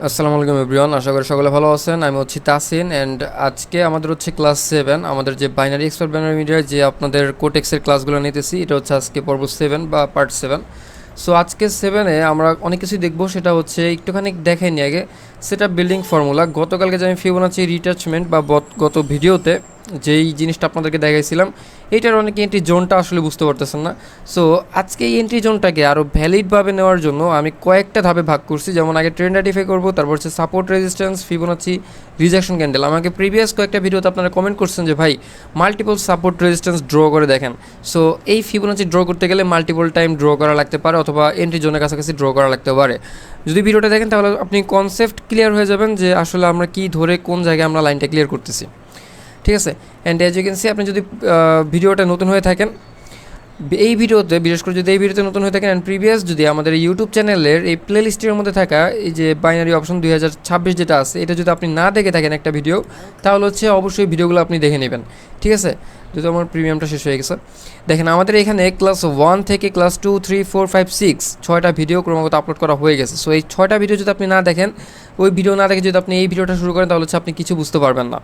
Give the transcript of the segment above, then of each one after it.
আসসালামু আলাইকুম এভরিওয়ান, আশা করি সকলে ভালো আছেন। আমি হচ্ছি তাসিন অ্যান্ড আজকে আমাদের হচ্ছে ক্লাস 7, আমাদের যে বাইনারি এক্সপার্ট বাইনারি মিডিয়ার যে আপনাদের কোটেক্সের ক্লাসগুলো নিতেছি, এটা হচ্ছে আজকে পর্ব 7 বা পার্ট 7। সো আজকে 7-এ আমরা অনেক কিছুই দেখবো, সেটা হচ্ছে একটুখানি দেখেনি আগে সেটা বিল্ডিং ফর্মুলা। গতকালকে যে আমি ফিবোনাচি রিটাচমেন্ট বা গত ভিডিওতে যেই জিনিসটা আপনাদেরকে দেখাইছিলাম, এইটার অনেক এন্ট্রি জোনটা আসলে বুঝতে পারতেছেন না। সো আজকে এই এন্ট্রি জোনটাকে আরও ভ্যালিডভাবে নেওয়ার জন্য আমি কয়েকটা ধাপে ভাগ করছি। যেমন আগে ট্রেন্ড আইডেন্টিফাই করবো, তারপর হচ্ছে support resistance, Fibonacci, rejection candle. আমাকে প্রিভিয়াস কয়েকটা ভিডিওতে আপনারা কমেন্ট করছেন যে ভাই মাল্টিপল সাপোর্ট রেজিস্ট্যান্স ড্র করে দেখেন। সো এই ফিবোনাচি ড্র করতে গেলে মাল্টিপল টাইম ড্র করা লাগতে পারে, অথবা এন্ট্রি জোনের কাছাকাছি ড্র করা লাগতে পারে। যদি ভিডিওটা দেখেন তাহলে আপনি কনসেপ্ট ক্লিয়ার হয়ে যাবেন যে আসলে আমরা কী ধরে কোন জায়গায় আমরা লাইনটা ক্লিয়ার করতেছি। ঠিক আছে, and as you can see, আপনি যদি ভিডিওটা নতুন হয়ে থাকেন এই ভিডিওতে, বিশেষ করে যদি এই ভিডিওতে নতুন হয়ে থাকেন অ্যান্ড প্রিভিয়াস যদি আমাদের ইউটিউব চ্যানেলের এই প্লে লিস্টের মধ্যে থাকা এই যে বাইনারি অপশন 2026 যেটা আছে, এটা যদি আপনি না দেখে থাকেন একটা ভিডিও, তাহলে হচ্ছে অবশ্যই ভিডিওগুলো আপনি দেখে নেবেন। ঠিক আছে, যদি আমার প্রিমিয়ামটা শেষ হয়ে গেছে, দেখেন আমাদের এখানে ক্লাস 1 থেকে ক্লাস 2, 3, 4, 5, 6 6টা ভিডিও ক্রমাগত আপলোড করা হয়ে গেছে। সো এই 6টা ভিডিও যদি আপনি না দেখেন, ওই ভিডিও না দেখে যদি আপনি এই ভিডিওটা শুরু করেন, তাহলে হচ্ছে আপনি কিছু বুঝতে পারবেন না।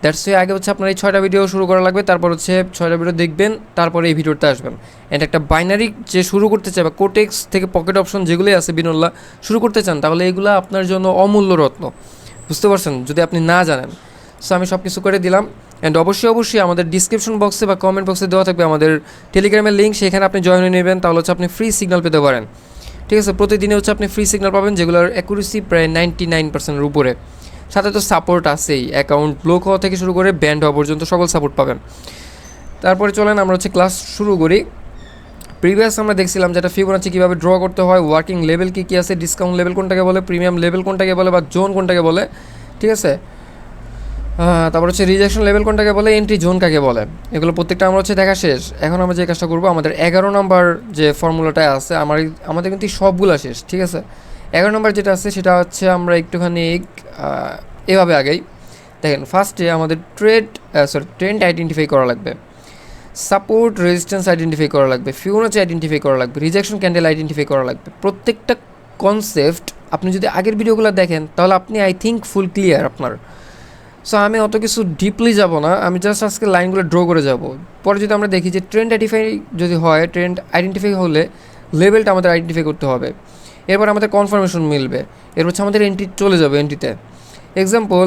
দ্যাটস ওয়ে আগে হচ্ছে আপনার এই 6টা ভিডিও শুরু করা লাগবে, তারপর হচ্ছে 6টা ভিডিও দেখবেন, তারপরে এই ভিডিওতে আসবেন। অ্যান্ড একটা বাইনারি যে শুরু করতে চায় বা কোটেক্স থেকে পকেট অপশন যেগুলোই আছে বিনোল্লা শুরু করতে চান, তাহলে এগুলো আপনার জন্য অমূল্য রত্ন। বুঝতে পারছেন যদি আপনি না জানেন। সো আমি সব কিছু করে দিলাম। অ্যান্ড অবশ্যই আমাদের ডিসক্রিপশন বক্সে বা কমেন্ট বক্সে দেওয়া থাকবে আমাদের টেলিগ্রামের লিঙ্ক, সেখানে আপনি জয়েন হয়ে নেবেন, তাহলে হচ্ছে আপনি ফ্রি সিগন্যাল পেতে পারেন। ঠিক আছে, প্রতিদিনে হচ্ছে আপনি ফ্রি সিগন্যাল পাবেন, যেগুলোর অ্যাকুরেসি প্রায় 99%-এর উপরে। সাথে তো সাপোর্ট আছেই, অ্যাকাউন্ট ব্লক হওয়া থেকে শুরু করে ব্যান্ড হওয়া পর্যন্ত সকল সাপোর্ট পাবেন। তারপরে চলেন আমরা হচ্ছে ক্লাস শুরু করি। প্রিভিয়াস আমরা দেখছিলাম যেটা ফিবোনাচি কীভাবে ড্র করতে হয়, ওয়ার্কিং লেভেল কী কী আছে, ডিসকাউন্ট লেভেল কোনটাকে বলে, প্রিমিয়াম লেভেল কোনটাকে বলে, বা জোন কোনটাকে বলে। ঠিক আছে, তারপর হচ্ছে রিজেকশন লেভেল কোনটাকে বলে, এন্ট্রি জোন কাকে বলে, এগুলো প্রত্যেকটা আমরা হচ্ছে দেখা শেষ। এখন আমরা যে কাজটা করবো, আমাদের 11 নম্বর যে ফর্মুলাটা আছে আমাদের কিন্তু সবগুলো শেষ। ঠিক আছে, 11 নম্বর যেটা আছে সেটা হচ্ছে আমরা একটুখানি এভাবে আগেই দেখেন। ফার্স্টে আমাদের ট্রেন্ড আইডেন্টিফাই করা লাগবে, সাপোর্ট রেজিস্ট্যান্স আইডেন্টিফাই করা লাগবে, ফিবোনাচি আইডেন্টিফাই করা লাগবে, রিজেকশন ক্যান্ডেল আইডেন্টিফাই করা লাগবে। প্রত্যেকটা কনসেপ্ট আপনি যদি আগের ভিডিওগুলো দেখেন, তাহলে আপনি আই থিঙ্ক ফুল ক্লিয়ার আপনার। সো আমি অত কিছু ডিপলি যাব না, আমি জাস্ট আজকে লাইনগুলো ড্র করে যাব। পরে যদি আমরা দেখি যে ট্রেন্ড আইডেন্টিফাই যদি হয়, ট্রেন্ড আইডেন্টিফাই হলে লেভেলটা আমাদের আইডেন্টিফাই করতে হবে, এরপর আমাদের কনফার্মেশন মিলবে, এর হচ্ছে আমাদের এন্ট্রি চলে যাবে। এন্ট্রিতে এক্সাম্পল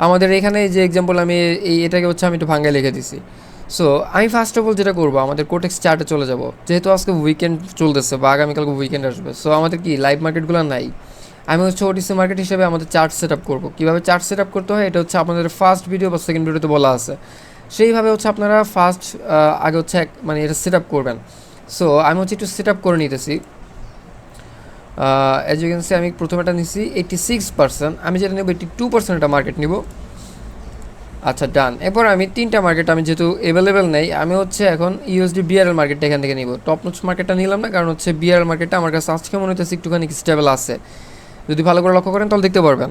আমাদের এখানে যে এক্সাম্পল আমি এটাকে হচ্ছে আমি একটু ভাঙ্গায় লিখে দিছি। সো আমি ফার্স্ট অফ অল যেটা করবো, আমাদের কোটেক্স চার্টে চলে যাব, যেহেতু আজকে উইকেন্ড চলতেছে বা আগামীকালকে উইকেন্ড আসবে। সো আমাদের কি লাইভ মার্কেটগুলো নাই, আমি হচ্ছে ওটিসি মার্কেট হিসেবে আমাদের চার্ট সেট আপ করবো। কীভাবে চার্ট সেট আপ করতে হয়, এটা হচ্ছে আপনাদের ফার্স্ট ভিডিও বা সেকেন্ড ভিডিওতে বলা আছে। সেইভাবে হচ্ছে আপনারা আগে হচ্ছে মানে এটা সেট আপ করবেন। সো আমি হচ্ছে একটু সেট আপ করে নিতেছি। অ্যাজ ইউ ক্যান সি, আমি প্রথমে এটা নিছি 86%, আমি যেটা নেব 82% এটা মার্কেট নিব। আচ্ছা ডান। এরপর আমি 3টা মার্কেট আমি যেহেতু অ্যাভেলেবেল নেই, আমি হচ্ছে এখন ইউএসডি বিআরএল মার্কেটটা এখান থেকে নিব। টপ নোটস মার্কেটটা নিলাম না, কারণ হচ্ছে বিআরএল মার্কেটটা আমার কাছে আজকে মনে হচ্ছে একটুখানি স্টেবল আছে। যদি ভালো করে লক্ষ্য করেন তাহলে দেখতে পারবেন।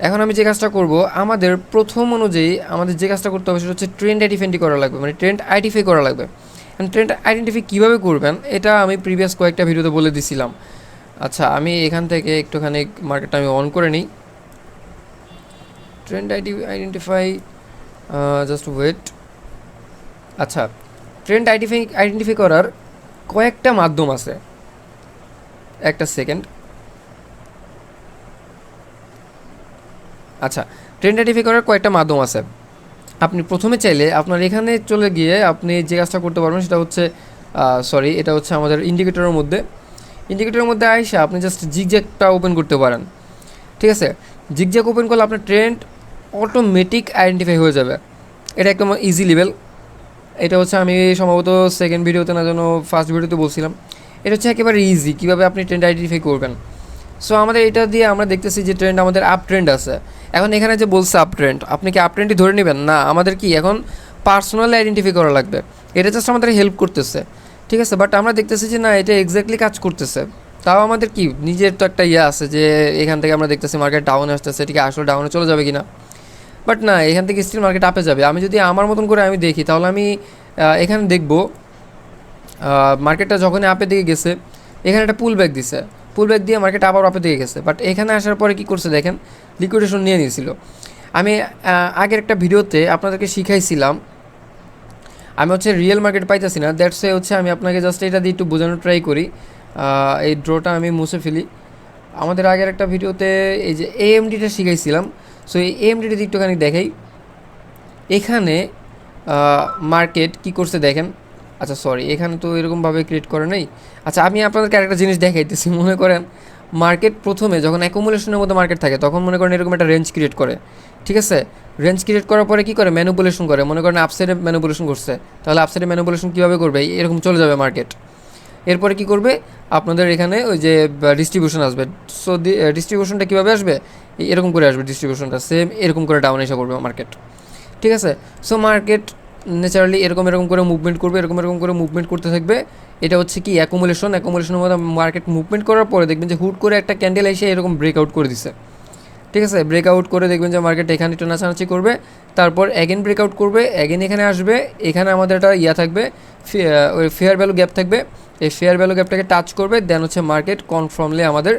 এখন আমি যে কাজটা করব, আমাদের প্রথম অনুযায়ী আমাদের যে কাজটা করতে হবে সেটা হচ্ছে ট্রেন্ড আইডেন্টিফাই করা লাগবে, মানে ট্রেন্ড আইডেন্টিফাই করা লাগবে। ট্রেন্ড আইডেন্টিফাই কীভাবে করবেন এটা আমি প্রিভিয়াস কয়েকটা ভিডিওতে বলে দিছিলাম। আচ্ছা আমি এখান থেকে একটুখানি মার্কেটটা আমি অন করে নিই। Trend identify, just wait. আচ্ছা, ট্রেন্ড আইডেন্টিফাই করার কয়েকটা মাধ্যম আছে, একটা সেকেন্ড। আচ্ছা, ট্রেন্ড আইডেন্টিফাই করার কয়েকটা মাধ্যম আছে। আপনি প্রথমে চাইলে আপনার এখানে চলে গিয়ে আপনি যে কাজটা করতে পারবেন সেটা হচ্ছে এটা হচ্ছে আমাদের ইন্ডিকেটরের মধ্যে আইসা আপনি জাস্ট জিগজ্যাগটা ওপেন করতে পারেন। ঠিক আছে, জিগজ্যাগ ওপেন করলে আপনার ট্রেন্ড অটোমেটিক আইডেন্টিফাই হয়ে যাবে। এটা একদম ইজি লেভেল। এটা হচ্ছে আমি সম্ভবত সেকেন্ড ভিডিওতে না যেন ফার্স্ট ভিডিওতে বলছিলাম, এটা হচ্ছে একেবারে ইজি কীভাবে আপনি ট্রেন্ড আইডেন্টিফাই করবেন। সো আমাদের এটা দিয়ে আমরা দেখতেছি যে ট্রেন্ড আমাদের আপ ট্রেন্ড আছে। এখন এখানে যে বলছে আপ ট্রেন্ড, আপনি কি আপ ট্রেন্ডই ধরে নেবেন? না, আমাদের কি এখন পার্সোনালি আইডেন্টিফাই করা লাগবে। এটা জাস্ট আমাদের হেল্প করতেছে। ঠিক আছে, বাট আমরা দেখতেছি যে না, এটা এক্স্যাক্টলি কাজ করতেছে। তাও আমাদের কি নিজের তো একটা আছে যে এখান থেকে আমরা দেখতেছি মার্কেট ডাউনে আসতেছে, এটিকে আসলে ডাউনে চলে যাবে কিনা। বাট না, এখান থেকে স্টিল মার্কেট আপে যাবে। আমি যদি আমার মতন করে আমি দেখি, তাহলে আমি এখানে দেখব মার্কেটটা যখনই আপের দিকে গেছে, এখানে একটা পুল ব্যাক দিছে। পুল ব্যাক দিয়ে মার্কেট আবার আপে দিয়ে গেছে, বাট এখানে আসার পরে কী করছে দেখেন, লিকুইডেশন নিয়ে নিয়েছিল। আমি আগের একটা ভিডিওতে আপনাদেরকে শিখাইছিলাম, আমি হচ্ছে রিয়েল মার্কেট পাইতেছি না, দ্যাটস হচ্ছে আমি আপনাকে জাস্ট এটা দিয়ে একটু বোঝানোর ট্রাই করি। এই ড্রটা আমি মুছে ফেলি। আমাদের আগের একটা ভিডিওতে এই যে এএমডিটা শিখাইছিলাম, সো এই এএমডিটা দিয়ে একটুখানি দেখাই। এখানে মার্কেট কি করছে দেখেন, আচ্ছা সরি এখানে তো এরকমভাবে ক্রিয়েট করে নেই। আচ্ছা আমি আপনাদেরকে আরেকটা জিনিস দেখাইতেছি। মনে করেন মার্কেট প্রথমে যখন অ্যাকুমুলেশনের মধ্যে মার্কেট থাকে তখন মনে করেন এরকম একটা রেঞ্জ ক্রিয়েট করে, ঠিক আছে। রেঞ্জ ক্রিয়েট করার পরে কী করে, ম্যানিপুলেশন করে। মনে করেন আপসাইডে ম্যানিপুলেশন করছে, তাহলে আপসাইডে ম্যানিপুলেশন কীভাবে করবে, এরকম চলে যাবে মার্কেট। এরপরে কি করবে, আপনাদের এখানে ওই যে ডিস্ট্রিবিউশন আসবে। সো ডিস্ট্রিবিউশনটা কীভাবে আসবে, এরকম করে আসবে ডিস্ট্রিবিউশনটা, সেম এরকম করে ডাউন এসে করবে মার্কেট, ঠিক আছে। সো মার্কেট ন্যাচারালি এরকম করে মুভমেন্ট করবে, এরকম করে মুভমেন্ট করতে থাকবে। এটা হচ্ছে কি অ্যাকুমুলেশনের মধ্যে মার্কেট মুভমেন্ট করার পরে দেখবেন যে হুট করে একটা ক্যান্ডেল এসে এরকম ব্রেকআউট করে দিছে, ঠিক আছে। ব্রেকআউট করে দেখবেন যে মার্কেট এখানে একটু নাচানাচি করবে, তারপর অ্যাগেন ব্রেকআউট করবে, অ্যাগেন এখানে আসবে। এখানে আমাদের একটা থাকবে, ওই ফেয়ার ভ্যালু গ্যাপ থাকবে, এই ফেয়ার ভ্যালু গ্যাপটাকে টাচ করবে, দেন হচ্ছে মার্কেট কনফার্মলি আমাদের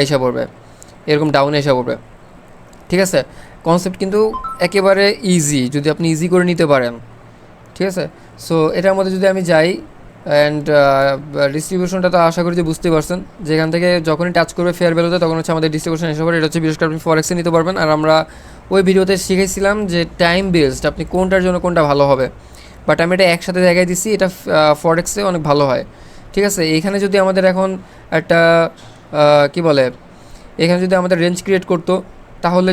এসে পড়বে, এরকম ডাউনে এসে পড়বে, ঠিক আছে। কনসেপ্ট কিন্তু একেবারে ইজি, যদি আপনি ইজি করে নিতে পারেন, ঠিক আছে। সো এটার মধ্যে যদি আমি যাই, অ্যান্ড ডিস্ট্রিবিউশনটা তো আশা করি যে বুঝতে পারছেন, যেখান থেকে যখনই টাচ করবে ফেয়ার ভ্যালুতে তখন হচ্ছে আমাদের ডিস্ট্রিবিউশন এসে পড়ে। এটা হচ্ছে বিশেষ করে আপনি ফরেক্সে নিতে পারবেন। আর আমরা ওই ভিডিওতে শিখেছিলাম যে টাইম বেসড আপনি কোনটার জন্য কোনটা ভালো হবে, বাট আমি এটা একসাথে দেখাই দিচ্ছি, এটা ফরেক্সে অনেক ভালো হয়, ঠিক আছে। এখানে যদি আমাদের এখন একটা কি বলে, এখানে যদি আমাদের রেঞ্জ ক্রিয়েট করতো, তাহলে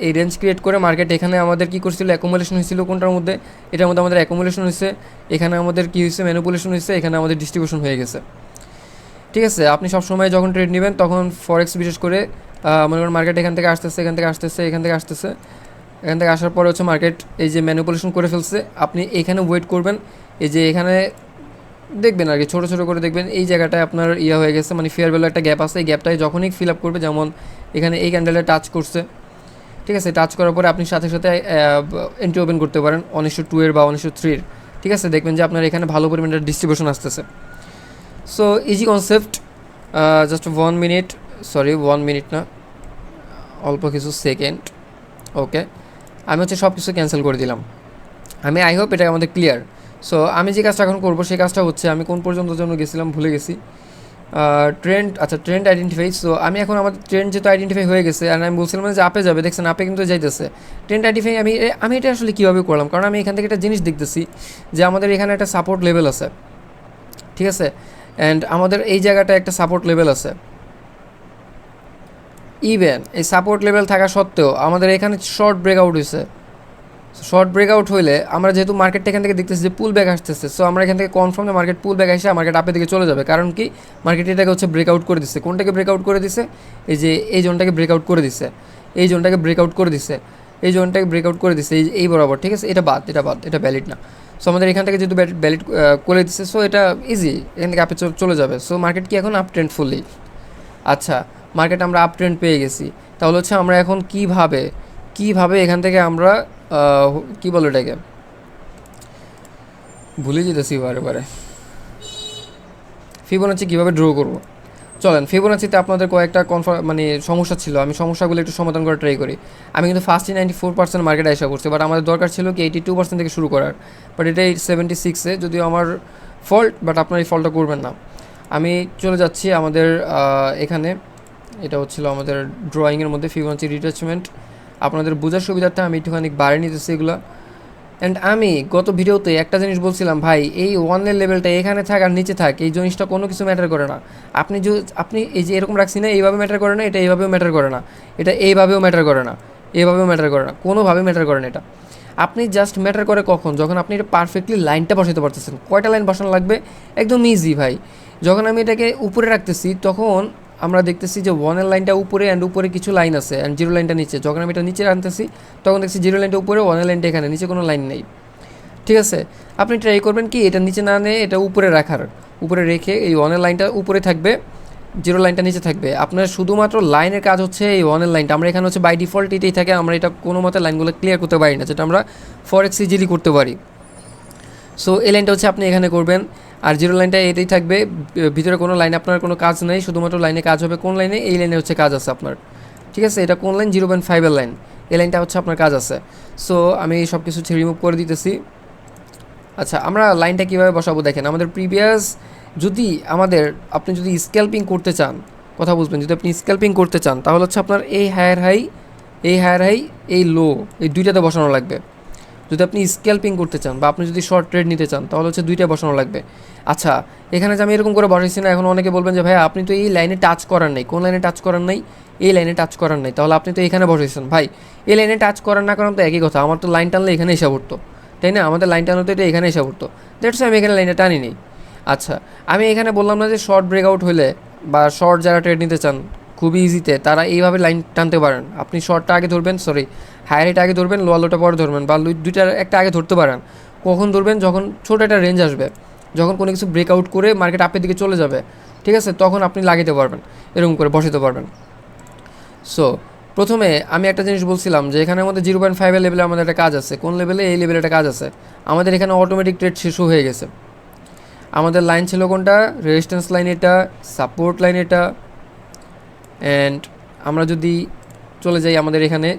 এই রেঞ্জ ক্রিয়েট করে মার্কেট এখানে আমাদের কী করছিল, অ্যাকুমুলেশন হয়েছিল কোনটার মধ্যে, এটার মধ্যে আমাদের অ্যাকুমুলেশন হয়েছে, এখানে আমাদের কী হয়েছে, ম্যানিপুলেশন হয়েছে, এখানে আমাদের ডিস্ট্রিবিউশন হয়ে গেছে, ঠিক আছে। আপনি সবসময় যখন ট্রেড নেবেন তখন ফরেক্স বিশেষ করে মনে করেন মার্কেট এখান থেকে আসতেছে, এখান থেকে আসার পরে হচ্ছে মার্কেট এই যে ম্যানিপুলেশন করে ফেলছে, আপনি এখানে ওয়েট করবেন। এই যে এখানে দেখবেন আর কি, ছোটো করে দেখবেন এই জায়গাটায় আপনার হয়ে গেছে, মানে ফেয়ার ভ্যালু একটা গ্যাপ আছে, এই গ্যাপটায় যখনই ফিল আপ করবে, যেমন এখানে এই ক্যান্ডেলে টাচ করছে, ঠিক আছে। টাচ করার পরে আপনি সাথে এন্ট্রি ওপেন করতে পারেন 1902 বা 1903, ঠিক আছে। দেখবেন যে আপনার এখানে ভালো পরিমাণে ডিস্ট্রিবিউশন আসতেছে। So easy concept, just 1 minute না, অল্প কিছু সেকেন্ড। ওকে, আমি হচ্ছে সব কিছু ক্যান্সেল করে দিলাম। আই হোপ এটা আমাদের ক্লিয়ার। সো আমি যে কাজটা এখন করবো সেই কাজটা হচ্ছে, আমি কোন পর্যন্ত জন্য গেছিলাম ভুলে গেছি, ট্রেন্ড আইডেন্টিফাই। সো আমি এখন আমাদের ট্রেন্ড যেহেতু আইডেন্টিফাই হয়ে গেছে, আর আমি বলছিলাম যে আপে যাবে, দেখছেন আপে কিন্তু যাইতেছে। ট্রেন্ড আইডেন্টিফাই আমি এটা আসলে কীভাবে করলাম, কারণ আমি এখান থেকে একটা জিনিস দেখতেছি যে আমাদের এখানে একটা সাপোর্ট লেভেল আছে, ঠিক আছে। অ্যান্ড আমাদের এই জায়গাটা একটা সাপোর্ট লেভেল আছে, ইভেন এই সাপোর্ট লেভেল থাকা সত্ত্বেও আমাদের এখানে শর্ট ব্রেকআউট হয়েছে। শর্ট ব্রেকআউট হইলে আমরা যেহেতু মার্কেটটা এখান থেকে দেখতেছি যে পুল ব্যাক আসতেছে, সো আমরা এখান থেকে কনফার্ম যে মার্কেট পুল ব্যাক আসে মার্কেট আপের দিকে চলে যাবে, কারণ কি মার্কেট এটাকে হচ্ছে ব্রেকআউট করে দিচ্ছে। কোনটাকে ব্রেকআউট করে দিচ্ছে, এই যে এই জোনটাকে ব্রেকআউট করে দিচ্ছে, এই জোনটাকে ব্রেকআউট করে দিচ্ছে, এই বরাবর, ঠিক আছে। এটা ভ্যালিড না। সো আমাদের এখান থেকে যেহেতু ভ্যালিড করে দিচ্ছে, সো এটা ইজি, এখান থেকে আপে চলে যাবে। সো মার্কেট কি এখন আপ ট্রেন্ড ফুললি, আচ্ছা মার্কেট আমরা আপ ট্রেন্ড পেয়ে গেছি, তাহলে হচ্ছে আমরা এখন কীভাবে এখান থেকে আমরা কী বলো এটাকে, ভুলে যেতেছি বারে ফিবোনাচি কীভাবে ড্র করবো। চলেন ফিবোনাচিতে আপনাদের কয়েকটা সমস্যা ছিল, আমি সমস্যাগুলো একটু সমাধান করে ট্রাই করি। আমি কিন্তু ফার্স্টে 94% মার্কেট আশা করছি, বাট আমাদের দরকার ছিল কি 82% থেকে শুরু করার, বাট এটা 76-এ, যদিও আমার ফল্ট, বাট আপনার এই ফল্টটা করবেন না। আমি চলে যাচ্ছি আমাদের এখানে, এটা হচ্ছিল আমাদের ড্রয়িংয়ের মধ্যে ফিবোনাচি রিটাচমেন্ট। আপনাদের বোঝার সুবিধার্থে আমি একটুখানি বাড়িয়ে নিতেছি এগুলো। অ্যান্ড আমি গত ভিডিওতে একটা জিনিস বলছিলাম, ভাই এই ওয়ানের লেভেলটা এখানে থাক আর নিচে থাক, এই জিনিসটা কোনো কিছু ম্যাটার করে না। আপনি এই যে এরকম রাখছি না, এইভাবে ম্যাটার করে না, এটা এইভাবেও ম্যাটার করে না, এটা এইভাবেও ম্যাটার করে না, কোনোভাবে ম্যাটার করে না। এটা আপনি জাস্ট ম্যাটার করে কখন, যখন আপনি এটা পারফেক্টলি লাইনটা বসাতে পারতেছেন। কয়টা লাইন বসানো লাগবে, একদম ইজি ভাই। যখন আমি এটাকে উপরে রাখতেছি তখন আমরা দেখতেছি যে ওয়ানের লাইনটা উপরে, অ্যান্ড উপরে কিছু লাইন আছে, অ্যান্ড জিরো লাইনটা নিচে। যখন আমি এটা নিচে আনতেছি তখন দেখছি জিরো লাইনটা উপরে, ওয়ানের লাইনটা এখানে, নিচে কোনো লাইন নেই, ঠিক আছে। আপনি ট্রাই করবেন কি এটা নিচে না নিয়ে এটা উপরে রাখার, উপরে রেখে এই ওয়ানের লাইনটা উপরে থাকবে, জিরো লাইনটা নিচে থাকবে। আপনার শুধুমাত্র লাইনের কাজ হচ্ছে এই ওয়ানের লাইনটা, আমরা এখানে হচ্ছে বাই ডিফল্ট এটাই থাকে, আমরা এটা কোনো মতে লাইনগুলো ক্লিয়ার করতে পারি না, যেটা আমরা ফরেক্স ইজিলি করতে পারি। সো এই লাইনটা হচ্ছে আপনি এখানে করবেন। আর জিরো লাইনটা এটাই থাকবে, ভিতরে কোনো লাইনে আপনার কোনো কাজ নেই, শুধুমাত্র লাইনে কাজ হবে কোন লাইনে, এই লাইনে হচ্ছে কাজ আছে আপনার, ঠিক আছে। এটা কোন লাইন, 0.5 লাইন, এই লাইনটা হচ্ছে আপনার কাজ আছে। সো আমি সব কিছু রিমুভ করে দিতেছি। আচ্ছা, আমরা লাইনটা কীভাবে বসাবো দেখেন, আমাদের প্রিভিয়াস যদি আপনি যদি স্ক্যাল্পিং করতে চান, কথা বুঝবেন, যদি আপনি স্ক্যাল্পিং করতে চান তাহলে হচ্ছে আপনার এই হায়ার হাই, এই লো, এই দুইটাতে বসানো লাগবে। যদি আপনি স্ক্যাল্পিং করতে চান বা আপনি যদি শর্ট ট্রেড নিতে চান তাহলে হচ্ছে দুইটা বসানো লাগবে। আচ্ছা, এখানে যে আমি এরকম করে বসাইছি না, এখন অনেকে বলবেন যে ভাই আপনি তো এই লাইনে টাচ করার নাই, কোন লাইনে টাচ করার নাই, এই লাইনে টাচ করার নাই, তাহলে আপনি তো এখানে বসাইছেন। ভাই এই লাইনে টাচ করার না করার তো একই কথা, আমার তো লাইন টানলে এখানে এসে পড়তো, তাই না? আমাদের লাইন টানলে এটা এখানে এসে পড়তো, দ্যাটস আমি এখানে লাইনটা টানি নেই। আচ্ছা, আমি এখানে বললাম না যে শর্ট ব্রেকআউট হলে বা শর্ট যারা ট্রেড নিতে চান খুবই ইজিতে তারা এইভাবে লাইন টানতে পারেন। আপনি শর্টটা আগে ধরবেন, হায়ার এটা আগে ধরবেন, লোয়ার লোটা পরে ধরবেন, বা দুইটার একটা আগে ধরতে পারেন। কখন ধরবেন? যখন ছোটো একটা রেঞ্জ আসবে, যখন কোনো কিছু ব্রেকআউট করে মার্কেট আপের দিকে চলে যাবে, ঠিক আছে, তখন আপনি লাগাতে পারবেন, এরকম করে বসাতে পারবেন। সো প্রথমে আমি একটা জিনিস বলছিলাম যে এখানে আমাদের 0.5 লেভেলে আমাদের একটা কাজ আছে, কোন লেভেলে? এই লেভেলে একটা কাজ আছে। আমাদের এখানে অটোমেটিক ট্রেড শেষও হয়ে গেছে। আমাদের লাইন ছিল কোনটা? রেজিস্ট্যান্স লাইন এটা, সাপোর্ট লাইন এটা। অ্যান্ড আমরা যদি চলে যাই, আমাদের এখানে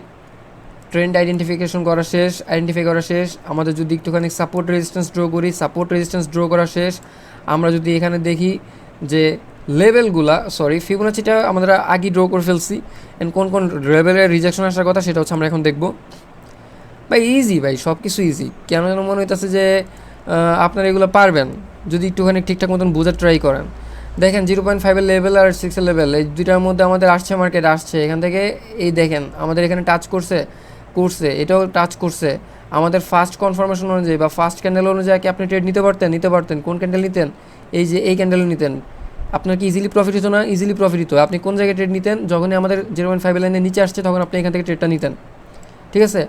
ট্রেন্ড আইডেন্টিফাই করা শেষ। আমাদের যদি একটুখানি সাপোর্ট রেজিস্ট্যান্স ড্র করি, সাপোর্ট রেজিস্ট্যান্স ড্র করা শেষ। আমরা যদি এখানে দেখি যে লেভেলগুলা, ফিবোনাচিটা আমরা আগে ড্র করে ফেলছি, অ্যান্ড কোন কোন লেভেলের রিজেকশন আসার কথা সেটা হচ্ছে আমরা এখন দেখব। ভাই ইজি, ভাই সব কিছু ইজি। কেন যেন মনে হইতেছে যে আপনারা এগুলো পারবেন যদি একটুখানি ঠিকঠাক মতন বোঝার ট্রাই করেন। দেখেন 0.5 লেভেল আর 6 লেভেল, এই দুইটার মধ্যে আমাদের আসছে, মার্কেট আসছে এখান থেকে, এই দেখেন আমাদের এখানে টাচ করছে, এটাও টাচ করছে। আমাদের ফার্স্ট কনফার্মেশন অনুযায়ী বা ফার্স্ট ক্যান্ডেল অনুযায়ী কি আপনি ট্রেড নিতে পারতেন। কোন ক্যান্ডেল নিতেন? এই যে এই ক্যান্ডেল নিতেন। আপনার কি ইজিলি প্রফিট হতো না? ইজিলি প্রফিট হতো। আপনি কোন জায়গায় ট্রেড নিতেন? যখনই আমাদের 0.5 লাইনের নিচে আসছে তখন আপনি এখান থেকে ট্রেডটা নিতেন, ঠিক আছে।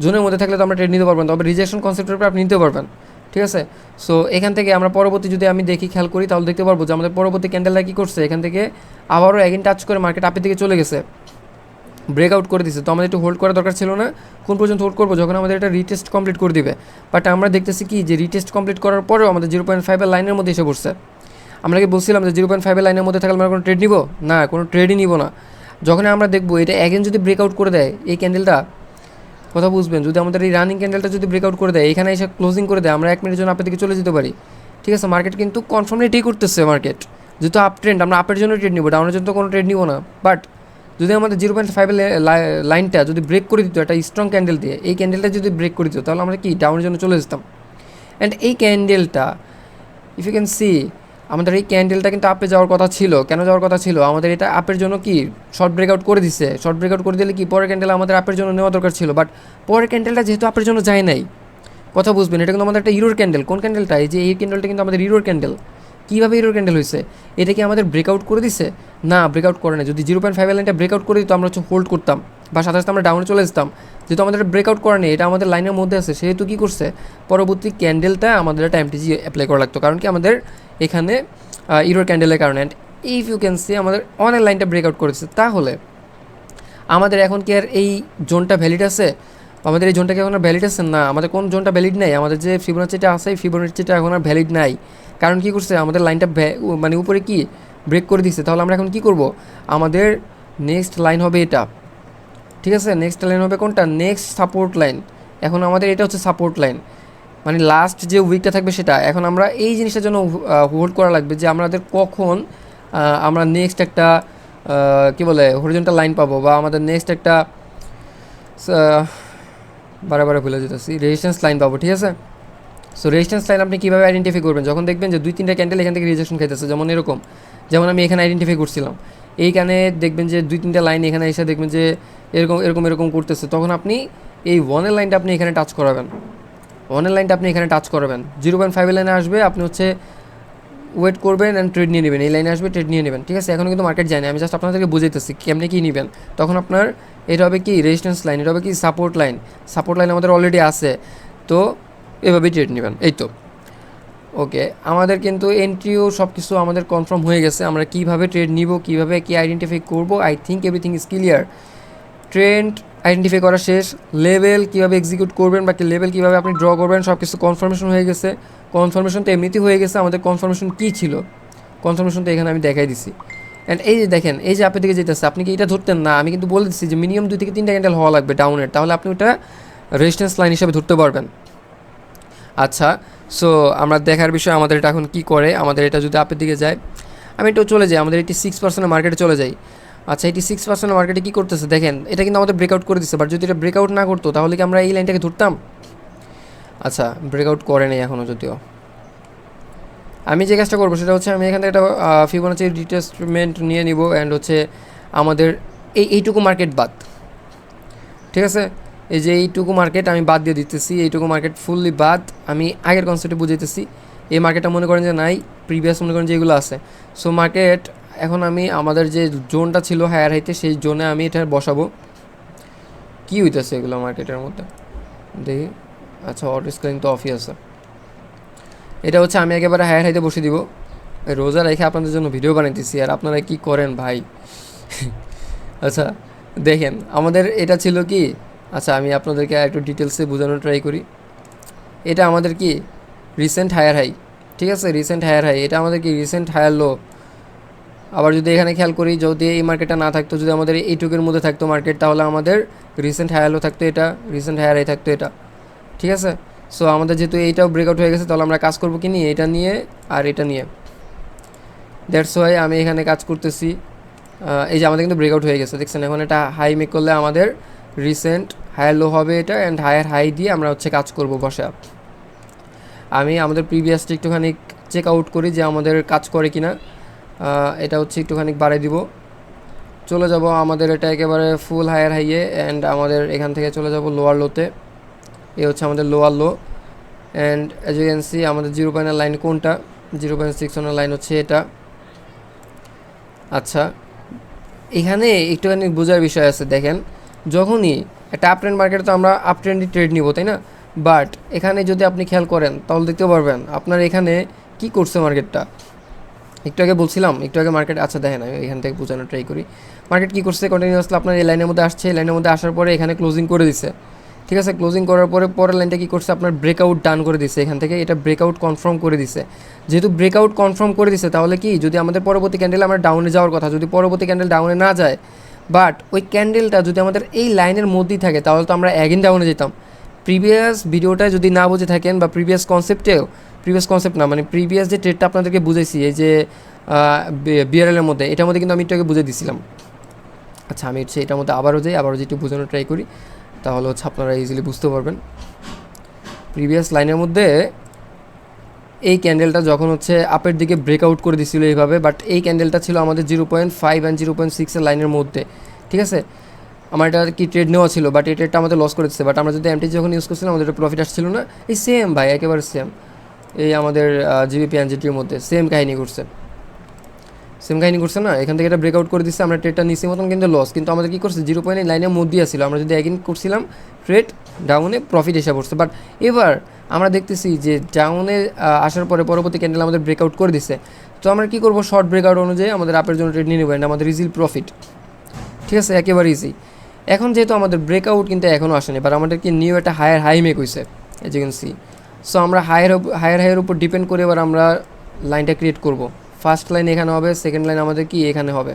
জোনের মধ্যে থাকলে তো আমরা ট্রেড নিতে পারবেন, তবে রিজেকশন কনসেপ্টের উপর আপনি নিতে পারবেন, ঠিক আছে। সো এখান থেকে আমরা পরবর্তী যদি আমি দেখি, খেয়াল করি, তাহলে দেখতে পারবো যে আমাদের পরবর্তী ক্যান্ডেলটা কী করছে, এখান থেকে আবারও এগেন টাচ করে মার্কেট আপের দিকে চলে গেছে, ব্রেকআউট করে দিচ্ছে। তো আমাদের একটু হোল্ড করা দরকার ছিল না। কোন পর্যন্ত হোল্ড করবো? যখন আমাদের এটা রিটেস্ট কমপ্লিট করে দিবে। বাট আমরা দেখতেছি কি যে রিটেস্ট কমপ্লিট করার পরেও আমাদের 0.5 লাইনের মধ্যে এসে পড়ছে। আমরা কি বলছিলাম যে 0.5 লাইনের মধ্যে থাকলে আমরা কোনো ট্রেড নিব না? কোনো ট্রেডই নিব না। যখন আমরা দেখবো এটা এগেন যদি ব্রেকআউট করে দেয়, এই ক্যান্ডেলটা, কথা বুঝবেন, যদি আমাদের এই রানিং ক্যান্ডেলটা যদি ব্রেকআউট করে দেয়, এখানে এসে ক্লোজিং করে দেয়, আমরা 1 মিনিটের জন্য আপের দিকে চলে যেতে পারি, ঠিক আছে। মার্কেট কিন্তু কনফার্মলি এটাই করতেছে। মার্কেট যেহেতু আপ ট্রেন্ড, আমরা আপের জন্য ট্রেড নিব, ডাউনের জন্য তো কোনো ট্রেড নিব না। বাট যদি আমাদের 0.5 লাইনটা যদি ব্রেক করে দিত একটা স্ট্রং ক্যান্ডেল দিয়ে, এই ক্যান্ডেলটা যদি ব্রেক করে দিত তাহলে আমরা কি ডাউনের জন্য চলে যেতাম। অ্যান্ড এই ক্যান্ডেলটা, ইফ ইউ ক্যান সি, আমাদের এই ক্যান্ডেলটা কিন্তু আপে যাওয়ার কথা ছিল। কেন যাওয়ার কথা ছিল? আমাদের এটা আপের জন্য কি শর্ট ব্রেকআউট করে দিচ্ছে। শর্ট ব্রেকআউট করে দিলে কি পরের ক্যান্ডেল আমাদের আপের জন্য নেওয়া দরকার ছিল। বাট পরের ক্যান্ডেলটা যেহেতু আপের জন্য যায় নাই, কথা বুঝবেন, এটা কিন্তু আমাদের একটা ইরোর ক্যান্ডেল। কোন ক্যান্ডেলটা? এই যে এই ক্যান্ডেলটা কিন্তু আমাদের ইরোর ক্যান্ডেল। কীভাবে ইরোর ক্যান্ডেল হয়েছে? এটা কি আমাদের ব্রেকআউট করে দিছে? না, ব্রেকআউট করে না। যদি 0.5 লাইনটা ব্রেকআউট করে দিত আমরা হচ্ছে হোল্ড করতাম বা সাথে সাথে আমরা ডাউনে চলে যেতাম। যেহেতু আমাদের ব্রেকআউট করা নেই, এটা আমাদের লাইনের মধ্যে আছে, সেহেতু কী করছে, পরবর্তী ক্যান্ডেলটা আমাদের টাইম টিজি অ্যাপ্লাই করা লাগতো, কারণ কি আমাদের এখানে ইরোর ক্যান্ডেলের কারণে। And if you can see আমাদের অনেক লাইনটা ব্রেকআউট করেছে, তাহলে আমাদের এখন কি আর এই জোনটা ভ্যালিড আছে? আমাদের এই জোনটা কি এখন আর ভ্যালিড আছে? না, আমাদের কোন জোনটা ভ্যালিড নেই? আমাদের যে ফিবোনাচিটা আছে, এই ফিবোনাচিটা এখন আর ভ্যালিড নাই। কারণ কী করছে, আমাদের লাইনটা মানে উপরে কি ব্রেক করে দিচ্ছে। তাহলে আমরা এখন কী করব? আমাদের নেক্সট লাইন হবে এটা, ঠিক আছে। নেক্সট লাইন হবে কোনটা? Next support line. এখন আমাদের এটা হচ্ছে সাপোর্ট লাইন, মানে লাস্ট যে উইকটা থাকবে সেটা। এখন আমরা এই জিনিসটার জন্য হোল্ড করা লাগবে যে আমাদের কখন আমরা নেক্সট একটা কী বলে হরিজন্টাল লাইন পাবো, বা আমাদের নেক্সট একটা বারে ভুলে যেতেছি রেজিস্ট্যান্স লাইন পাবো, ঠিক আছে। সো রেজিস্ট্যান্স লাইন আপনি কীভাবে আইডেন্টিফাই করবেন? যখন দেখবেন যে 2-3টা ক্যান্ডেল এখান থেকে রিজেকশন খাইতেছে, যেমন এরকম, যেমন আমি এখানে আইডেন্টিফাই করছিলাম, এইখানে দেখবেন যে 2-3টা লাইন এখানে এসে দেখবেন যে এরকম করতেছে, তখন আপনি এই ওয়ানের লাইনটা আপনি এখানে টাচ করাবেন। 0.5 লাইনে আসবে, আপনি হচ্ছে ওয়েট করবেন অ্যান্ড ট্রেড নিয়ে নেবেন। এই লাইনে আসবে, ট্রেড নিয়ে নেবেন, ঠিক আছে। এখন কিন্তু মার্কেট যায় না, আমি জাস্ট আপনাদেরকে বুঝাইতেছি কেমনে কী নেবেন। তখন আপনার এটা হবে কি রেজিস্ট্যান্স লাইন, এটা হবে কি সাপোর্ট লাইন আমাদের অলরেডি আছে, তো এভাবেই ট্রেড নেবেন। এই তো ওকে, আমাদের কিন্তু এন্ট্রিও সব কিছু আমাদের কনফার্ম হয়ে গেছে। আমরা কীভাবে ট্রেড নিব, কীভাবে কী আইডেন্টিফাই করবো, I think everything is clear. Trend identify করা শেষ। লেভেল কীভাবে এক্সিকিউট করবেন বা লেভেল কীভাবে আপনি ড্র করবেন সব কিছু কনফার্মেশন হয়ে গেছে। কনফার্মেশন তো এমনিতেই হয়ে গেছে, আমাদের কনফার্মেশন কী ছিল কনফার্মেশন তো এখানে আমি দেখাই দিছি। অ্যান্ড এই যে দেখেন, এই যে আপনি দিকে যেতেছে, আপনি কি এটা ধরতেন না? আমি কিন্তু বলে দিচ্ছি যে মিনিমাম 2 থেকে 3টা ক্যান্ডেল হওয়া লাগবে ডাউনের, তাহলে আপনি ওটা রেজিস্ট্যান্স লাইন হিসেবে ধরতে পারবেন। আচ্ছা, সো আমরা দেখার বিষয় আমাদের এটা এখন কী করে। আমাদের এটা যদি আপের দিকে যায়, আমি একটু চলে যাই, আমাদের 86% মার্কেটে চলে যাই। আচ্ছা, 86% মার্কেটে কী করতেছে দেখেন, এটা কিন্তু আমাদের ব্রেকআউট করে দিচ্ছে, বাট যদি এটা ব্রেকআউট না করতো তাহলে কি আমরা এই লাইনটাকে ধরতাম? আচ্ছা, ব্রেকআউট করে নেই এখনও যদিও। আমি যে কাজটা করবো সেটা হচ্ছে আমি এখান থেকে একটা ফিবোনাচি রিট্রেসমেন্ট নিয়ে নিব, অ্যান্ড হচ্ছে আমাদের এইটুকু মার্কেট বাদ, ঠিক আছে? এই যে এইটুকু মার্কেট আমি বাদ দিয়ে দিতেছি, এইটুকু মার্কেট ফুললি বাদ। আমি আগের কনসেপ্টে বুঝাইতেছি, এই মার্কেটটা মনে করেন যে নাই, প্রিভিয়াস মনে করেন যে এগুলো আছে। সো মার্কেট এখন আমি আমাদের যে জোনটা ছিল হায়ার হাইতে, সেই জোনে আমি এটা বসাবো। কী হইতেছে এগুলো মার্কেটের মধ্যে দেখি। আচ্ছা, অটো স্কেলিং তো অফই আছে। এটা হচ্ছে আমি একেবারে হায়ার হাইতে বসে দিব, রোজা রেখে আপনাদের জন্য ভিডিও বানাইতেছি, আর আপনারা কি করেন ভাই? আচ্ছা দেখেন, আমাদের এটা ছিল কি, আচ্ছা আমি আপনাদেরকে একটু ডিটেলসে বোঝানোর ট্রাই করি। এটা আমাদের কি রিসেন্ট হায়ার হাই, ঠিক আছে? রিসেন্ট হায়ার হাই, এটা আমাদের কি রিসেন্ট হায়ার লো। আবার যদি এখানে খেয়াল করি, যদি এই মার্কেটটা না থাকতো, যদি আমাদের এইটুকের মধ্যে থাকতো মার্কেট, তাহলে আমাদের রিসেন্ট হায়ার লো থাকতো এটা, রিসেন্ট হায়ার হাই থাকতো এটা, ঠিক আছে? সো আমাদের যেহেতু এইটাও ব্রেকআউট হয়ে গেছে, তাহলে আমরা কাজ করবো কি নিয়ে, এটা নিয়ে আর এটা নিয়ে। দ্যাটস ওয়াই আমি এখানে কাজ করতেছি। এই যে আমাদের কিন্তু ব্রেকআউট হয়ে গেছে, দেখছেন? এখন এটা হাই মেক করলে আমাদের রিসেন্ট হায়ার লো হবে এটা, অ্যান্ড হায়ার হাই দিয়ে আমরা হচ্ছে কাজ করব বসে। আমি আমাদের প্রিভিয়াসটা একটুখানি চেক আউট করি যে আমাদের কাজ করে কিনা। এটা হচ্ছে একটুখানি বাড়াই দিব, চলে যাব আমাদের এটা একেবারে ফুল হায়ার হাইয়ে, অ্যান্ড আমাদের এখান থেকে চলে যাব লোয়ার লোতে। এ হচ্ছে আমাদের lower low, and as you can see আমাদের 0 লাইন কোনটা, 0.6 লাইন হচ্ছে এটা। আচ্ছা, এখানে একটুখানি বোঝার বিষয় আছে। দেখেন, যখনই একটা আপ ট্রেন্ড মার্কেটে তো আমরা আপ ট্রেন্ডই ট্রেড নিব, তাই না? বাট এখানে যদি আপনি খেয়াল করেন তাহলে দেখতে পারবেন আপনার এখানে কি করছে মার্কেটটা। একটু আগে বলছিলাম, একটু আগে মার্কেট, আচ্ছা দেখেন আমি এখান থেকে বোঝানোর ট্রাই করি। মার্কেট কী করছে, কন্টিনিউয়াসলি আপনার এই লাইনের মধ্যে আসছে, এই লাইনের মধ্যে আসার পরে এখানে ক্লোজিং করে দিচ্ছে, ঠিক আছে? ক্লোজিং করার পরে পরের লাইনটা কী করছে, আপনার ব্রেকআউট ডান করে দিচ্ছে, এখান থেকে এটা ব্রেকআউট কনফার্ম করে দিচ্ছে। যেহেতু ব্রেকআউট কনফার্ম করে দিচ্ছে, তাহলে কি, যদি আমাদের পরবর্তী ক্যান্ডেল আমরা ডাউনে যাওয়ার কথা, যদি পরবর্তী ক্যান্ডেল ডাউনে না যায়, বাট ওই ক্যান্ডেলটা যদি আমাদের এই লাইনের মধ্যেই থাকে, তাহলে তো আমরা অ্যাগেন ডাউনে যেতাম। প্রিভিয়াস ভিডিওটা যদি না বুঝে থাকেন, বা প্রিভিয়াস কনসেপ্ট না, মানে প্রিভিয়াস যে ট্রেডটা আপনাদেরকে বুঝেছি, এই যে বিআরএলের মধ্যে, এটার মধ্যে কিন্তু আমি একটু আগে বুঝে দিছিলাম। আচ্ছা, আমি হচ্ছে এটার মধ্যে আবারও যে একটু বোঝানোর ট্রাই করি, তাহলে হচ্ছে আপনারা ইজিলি বুঝতে পারবেন। প্রিভিয়াস লাইনের মধ্যে এই ক্যান্ডেলটা যখন হচ্ছে আপের দিকে ব্রেকআউট করে দিচ্ছিল এইভাবে, বাট এই ক্যান্ডেলটা ছিল আমাদের 0.5 অ্যান্ড 0.6 লাইনের মধ্যে, ঠিক আছে? আমার এটা কি ট্রেড নেওয়া ছিল, বাট এই ট্রেডটা আমাদের লস করে দিচ্ছে। বাট আমরা যদি এমটি যখন ইউজ করছিলাম, আমাদের প্রফিট আসছিল না। এই সেম ভাই, একেবারে সেম, এই আমাদের জিবিপি এনজিটির মধ্যে সেম কাহিনী করছে না? এখান থেকে এটা ব্রেকআউট করে দিচ্ছে, আমরা ট্রেডটা নিচে মতন কিন্তু লস, কিন্তু আমাদের কী করছে, 0 লাইনের মধ্যেই আসছিল। আমরা যদি একদিন করছিলাম ট্রেড ডাউনে, প্রফিট এসে পড়ছে। বাট এবার আমরা দেখতেছি যে ডাউনে আসার পরে পরবর্তী ক্যান্ডেল আমাদের ব্রেকআউট করে দিচ্ছে। তো আমরা কী করবো, শর্ট ব্রেকআউট অনুযায়ী আমাদের আপের জন্য ট্রেড নিয়ে নেবো, অ্যান্ড আমাদের ইজিল প্রফিট, ঠিক আছে? একেবারে ইজি। এখন যেহেতু আমাদের ব্রেকআউট কিন্তু এখনও আসেনি, বাট আমাদের কি নিউ একটা হায়ার হাই মেক হয়েছে, as you can see. So আমরা হায়ার উপর ডিপেন্ড করে এবার আমরা লাইনটা ক্রিয়েট করব। ফার্স্ট লাইন এখানে হবে, সেকেন্ড লাইন আমাদের কি এখানে হবে।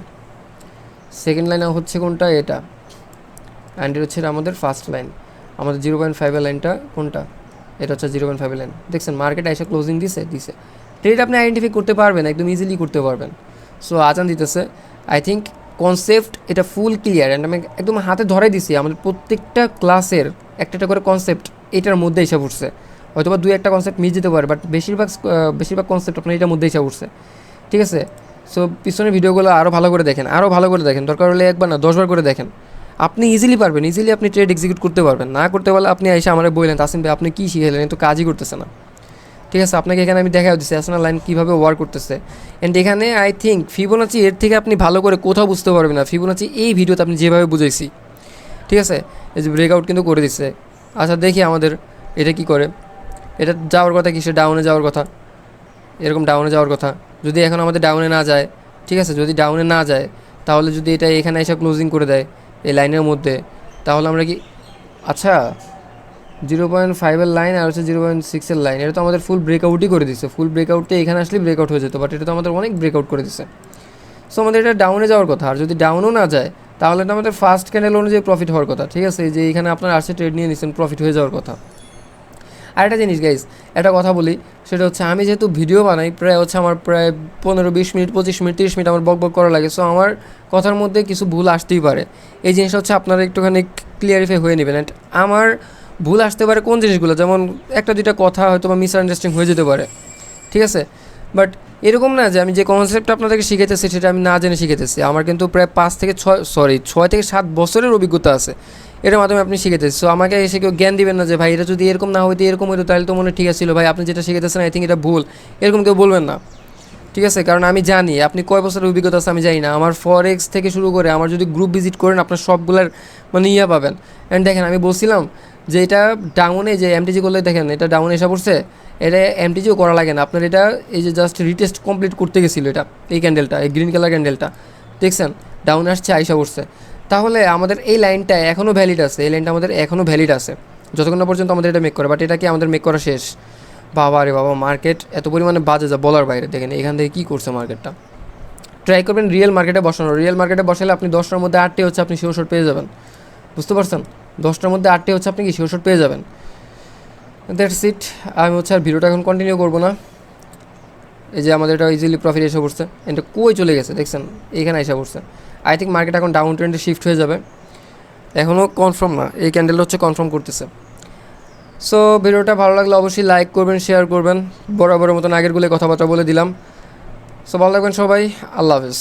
সেকেন্ড লাইন হচ্ছে কোনটা, এটা, অ্যান্ড এটা হচ্ছে আমাদের ফার্স্ট লাইন। আমাদের 0.5 লাইনটা কোনটা, এটা হচ্ছে 0.5 লাইন। দেখছেন মার্কেট এসে ক্লোজিং দিছে। ট্রেড আপনি আইডেন্টিফাই করতে পারবেন, একদম ইজিলি করতে পারবেন। সো আজান দিতেছে, আই থিঙ্ক কনসেপ্ট এটা ফুল ক্লিয়ার, অ্যান্ড আমি একদম হাতে ধরাই দিছি আমাদের প্রত্যেকটা ক্লাসের একটা করে কনসেপ্ট এটার মধ্যে এসে পড়ছে। হয়তো বা 2-1টা কনসেপ্ট মিস যেতে পারে, বাট বেশিরভাগ কনসেপ্ট আপনার এটার মধ্যে এসে পড়ছে, ঠিক আছে? সো পিছনের ভিডিওগুলো আরও ভালো করে দেখেন, দরকার হলে একবার না 10বার করে দেখেন। আপনি ইজিলি পারবেন, ইজিলি আপনি ট্রেড এক্সিকিউট করতে পারবেন। না করতে পারলে আপনি এসে আমার বললেন, তাসিম ভাই আপনি কী শিখেলেন, তো কাজই করতেছে না, ঠিক আছে? আপনাকে এখানে আমি দেখা দিচ্ছি অ্যাসনাল লাইন কীভাবে ওয়ার্ক করতেছে। অ্যান্ড এখানে আই থিঙ্ক ফিবোনাচি এর থেকে আপনি ভালো করে কোথাও বুঝতে পারবেন না। ফিবোনাচি এই ভিডিওতে আপনি যেভাবে বুঝাইছি, ঠিক আছে? এই যে ব্রেকআউট কিন্তু করে দিচ্ছে। আচ্ছা দেখি আমাদের এটা কি করে। এটা যাওয়ার কথা কিসে, ডাউনে যাওয়ার কথা, এরকম ডাউনে যাওয়ার কথা। যদি এখন আমাদের ডাউনে না যায়, ঠিক আছে, যদি ডাউনে না যায়, তাহলে যদি এটা এখানে এসে ক্লোজিং করে দেয় এই লাইনের মধ্যে, তাহলে আমরা কি আচ্ছা 0.5-এর লাইন আর হচ্ছে 0.6-এর লাইন, এটা তো আমাদের ফুল ব্রেকআউটই করে দিচ্ছে। ফুল ব্রেকআউটে এখানে আসলে ব্রেকআউট হয়ে যেত, বাট এটা তো আমাদের অনেক ব্রেকআউট করে দিচ্ছে। সো আমাদের এটা ডাউনে যাওয়ার কথা, আর যদি ডাউনও না যায় তাহলে এটা আমাদের ফার্স্ট ক্যান্ডেল অনুযায়ী প্রফিট হওয়ার কথা, ঠিক আছে? যে এখানে আপনার আসছে ট্রেড নিয়ে নিচ্ছেন, প্রফিট হয়ে যাওয়ার কথা। আর একটা জিনিস গাইজ, একটা কথা বলি, সেটা হচ্ছে আমি যেহেতু ভিডিও বানাই প্রায় হচ্ছে আমার প্রায় 15-20 মিনিট 25 মিনিট 30 মিনিট আমার বক করা লাগে। সো আমার কথার মধ্যে কিছু ভুল আসতেই পারে। এই জিনিসটা হচ্ছে আপনারা একটুখানি ক্লিয়ারিফাই হয়ে নেবেন। অ্যান্ড আমার ভুল আসতে পারে কোন জিনিসগুলো, যেমন একটা দুইটা কথা হয়তো বা মিসআন্ডারস্ট্যান্ডিং হয়ে যেতে পারে, ঠিক আছে? বাট এরকম না যে আমি যে কনসেপ্টটা আপনাদেরকে শিখেতেছি সেটা আমি না জেনে শিখেতেছি। আমার কিন্তু প্রায় 6 থেকে 7 বছরের অভিজ্ঞতা আছে, এটার মাধ্যমে আপনি শিখেতেছি। সো আমাকে এসে কেউ জ্ঞান দিবেন না যে ভাই এটা যদি এরকম না হইতে এরকম হইতো তাহলে তো মনে ঠিক ছিল ভাই, আপনি যেটা শিখেতেছেন আই থিঙ্ক এটা ভুল, এরকম কেউ বলবেন না, ঠিক আছে? কারণ আমি জানি আপনি কয় বছরের অভিজ্ঞতা আছে আমি জানি না। আমার ফরেক্স থেকে শুরু করে আমার যদি গ্রুপ ভিজিট করেন আপনার সবগুলার মানে পাবেন। অ্যান্ড দেখেন আমি বলছিলাম যে এটা ডাউনে যে এমটিজি করলে দেখেন এটা ডাউনে এসে পড়ছে, এটা এমটিজিও করা লাগে না আপনার, এটা এই যে জাস্ট রিটেস্ট কমপ্লিট করতে গেছিলো এটা, এই ক্যান্ডেলটা, এই গ্রিন কালার ক্যান্ডেলটা দেখছেন ডাউনে আসছে আইসা পড়ছে। তাহলে আমাদের এই লাইনটা এখনও ভ্যালিড আছে, এই লাইনটা আমাদের এখনও ভ্যালিড আছে যতক্ষণ না পর্যন্ত আমাদের এটা মেক করে। বাট এটা কি আমাদের মেক করা শেষ? বাবা রে বাবা, মার্কেট এত পরিমাণে বাজে যা বলার বাইরে। দেখেন এখান থেকে কী করছে মার্কেটটা। ট্রাই করবেন রিয়েল মার্কেটে বসানো, রিয়েল মার্কেটে বসালে আপনি 10টার মধ্যে 8টি হচ্ছে আপনি শিওর পেয়ে যাবেন, বুঝতে পারছেন? 10টার মধ্যে 8টি হচ্ছে আপনি কি শিওর পেয়ে যাবেন। That's it. আমি হচ্ছে আর ভিডিওটা এখন কন্টিনিউ করবো না। এই যে আমাদের এটা ইজিলি প্রফিট এসে পড়ছে, এটা কই চলে গেছে দেখছেন, এইখানে এসে পড়ছে। আই থিঙ্ক মার্কেট এখন ডাউন ট্রেন্ডে শিফট হয়ে যাবে, এখনও কনফার্ম না, এই ক্যান্ডেল হচ্ছে কনফার্ম করতেছে। সো ভিডিওটা ভালো লাগলে অবশ্যই লাইক করবেন, শেয়ার করবেন, বরাবরের মতন আগেরগুলো কথাবার্তা বলে দিলাম। সো ভালো থাকবেন সবাই, আল্লাহ হাফেজ।